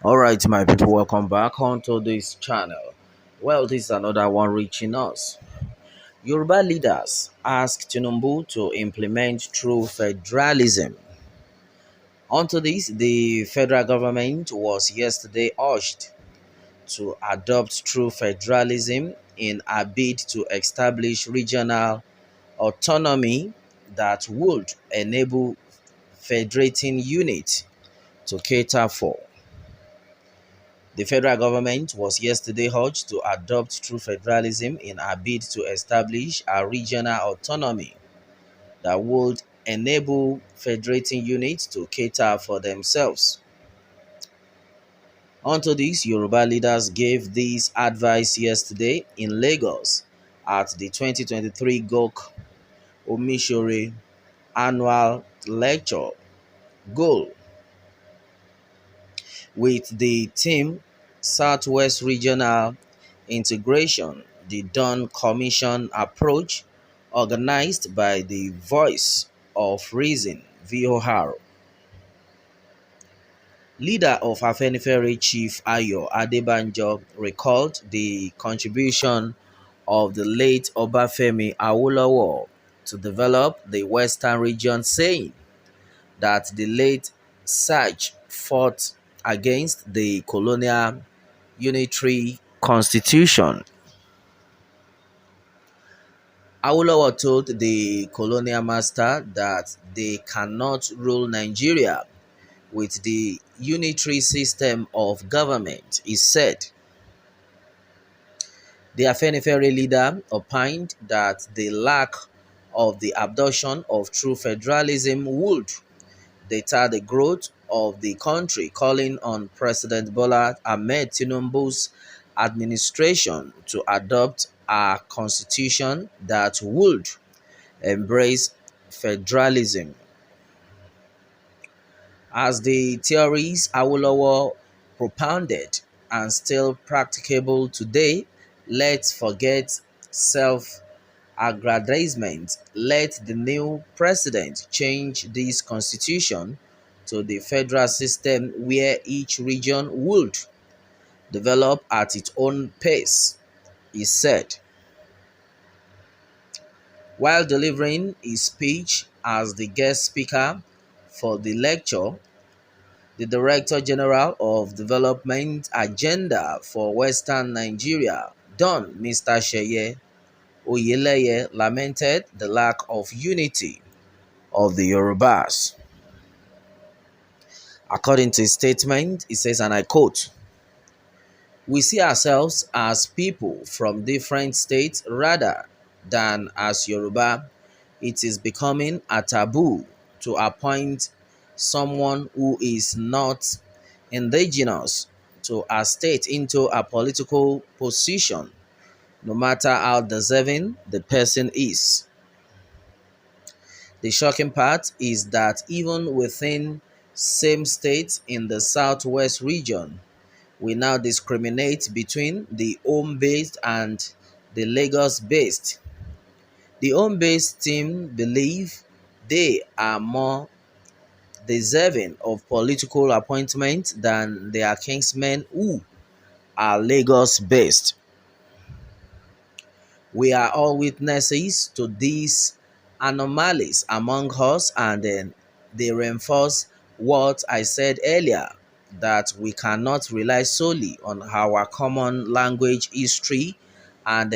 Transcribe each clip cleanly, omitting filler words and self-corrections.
All right, my people, welcome back onto this channel. Well, this is another one reaching us. Yoruba leaders ask Tinubu to implement true federalism. Onto this, the federal government was yesterday urged to adopt true federalism in a bid to establish regional autonomy that would enable federating units to cater for. The federal government was yesterday urged to adopt true federalism in a bid to establish a regional autonomy that would enable federating units to cater for themselves. Onto this, Yoruba leaders gave this advice yesterday in Lagos at the 2023 GOK Omishore annual lecture goal with the theme Southwest Regional Integration, the Dawn Commission approach organized by the Voice of Reason VOR. Leader of Afenifere Chief Ayo Adebanjo recalled the contribution of the late Obafemi Awolowo to develop the Western region, saying that the late Sage fought against the colonial unitary constitution. Awolowo told the colonial master that they cannot rule Nigeria with the unitary system of government. He said the Afenifere leader opined that the lack of the adoption of true federalism would deter the growth of the country, calling on President Bola Ahmed Tinubu's administration to adopt a constitution that would embrace federalism. As the theories Awolowo propounded and still practicable today, let's forget self-aggrandizement. Let the new president change this constitution to the federal system where each region would develop at its own pace, he said. While delivering his speech as the guest speaker for the lecture, the Director General of Development Agenda for Western Nigeria, Don Mr. Sheye Oyeleye, lamented the lack of unity of the Yorubas. According to his statement, he says, and I quote, "We see ourselves as people from different states rather than as Yoruba. It is becoming a taboo to appoint someone who is not indigenous to a state into a political position, no matter how deserving the person is. The shocking part is that even within same states in the southwest region, we now discriminate between the home-based and the Lagos-based. The home-based team believe they are more deserving of political appointment than their kinsmen who are Lagos-based. We are all witnesses to these anomalies among us, and then they reinforce what I said earlier, that we cannot rely solely on our common language, history, and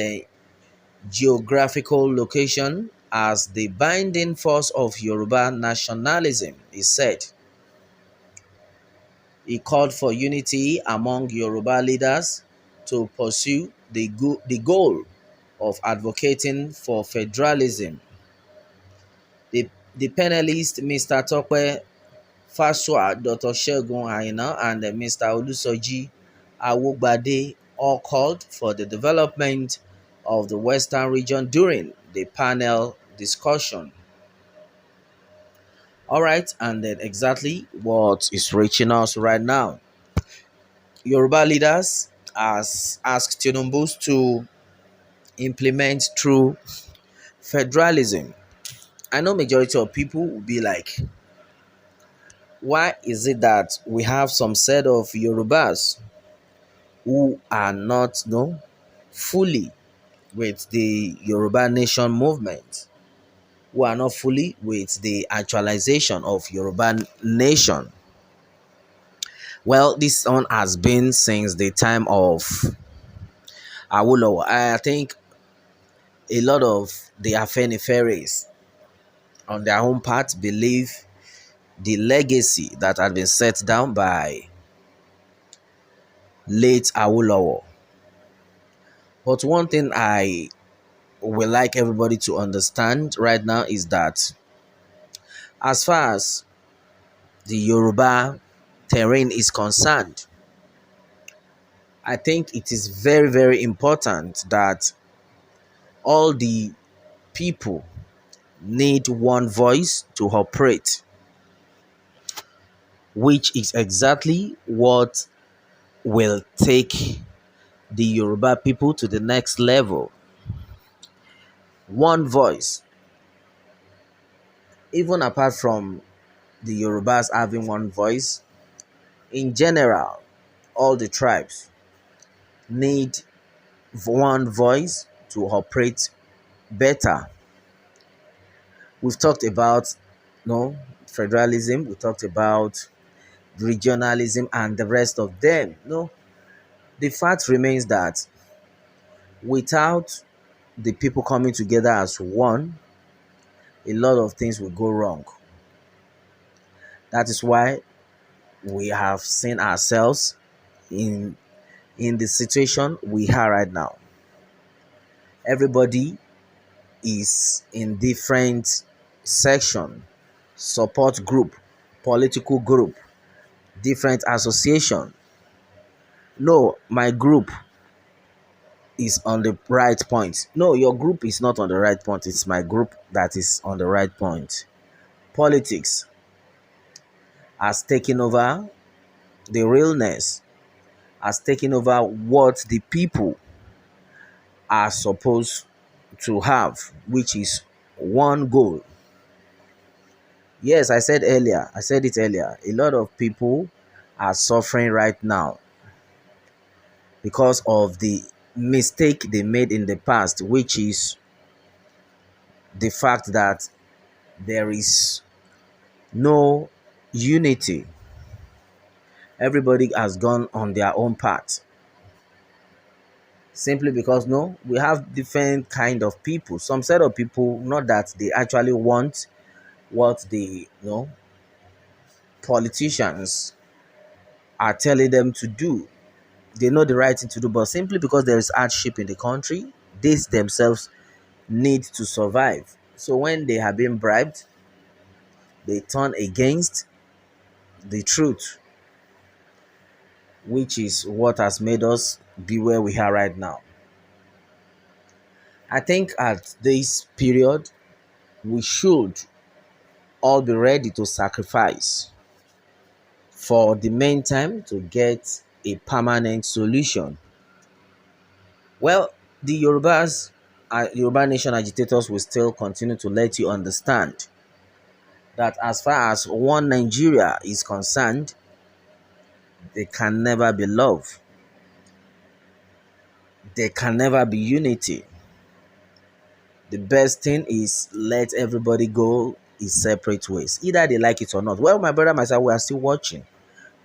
geographical location as the binding force of Yoruba nationalism, he said. He called for unity among Yoruba leaders to pursue the goal of advocating for federalism. The panelists, Mr. Tope Fasua, Dr. Shegun Aina, and Mr. Olusoji Awogbade all called for the development of the Western region during the panel discussion. All right, and then exactly what is reaching us right now. Yoruba leaders has asked Tinubu to implement true federalism. I know majority of people will be like, Why is it that we have some set of Yorubas who are not fully with the Yoruba nation movement, who are not fully with the actualization of Yoruba nation? Well, this one has been since the time of Awolowo. I think a lot of the Afeniferes on their own part believe the legacy that had been set down by late Awolowo. But one thing I would like everybody to understand right now is that as far as the Yoruba terrain is concerned, I think it is very, very important that all the people need one voice to operate, which is exactly what will take the Yoruba people to the next level. One voice, even apart from the Yorubas having one voice, in general, all the tribes need one voice to operate better. We've talked about federalism, we talked about regionalism and the rest of them. The fact remains that without the people coming together as one, a lot of things will go wrong. That is why we have seen ourselves in the situation we are right now. Everybody is in different section, support group, political group, different association. No, my group is on the right point. No, your group is not on the right point. It's my group that is on the right point. Politics has taken over the realness, has taken over what the people are supposed to have, which is one goal. Yes, I said it earlier. A lot of people are suffering right now because of the mistake they made in the past, which is the fact that there is no unity. Everybody has gone on their own path. Simply because we have different kind of people. Some set of people, not that they actually want what the politicians are telling them to do. They know the right thing to do, but simply because there is hardship in the country, they themselves need to survive. So when they have been bribed, they turn against the truth, which is what has made us be where we are right now. I think at this period, we should all be ready to sacrifice for the meantime to get a permanent solution. Well, the Yoruba Nation agitators will still continue to let you understand that as far as one Nigeria is concerned, there can never be love. There can never be unity. The best thing is let everybody go his separate ways. Either they like it or not. Well, my brother, myself, we are still watching.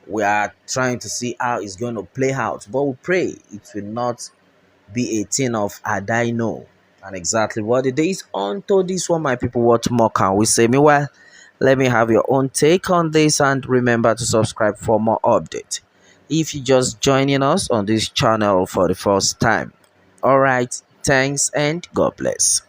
We are trying to see how it's going to play out. But we pray it will not be a thing of I know. And exactly what it is. Unto this one, my people, what more can we say? Meanwhile, let me have your own take on this and remember to subscribe for more updates if you're just joining us on this channel for the first time. All right, thanks and God bless.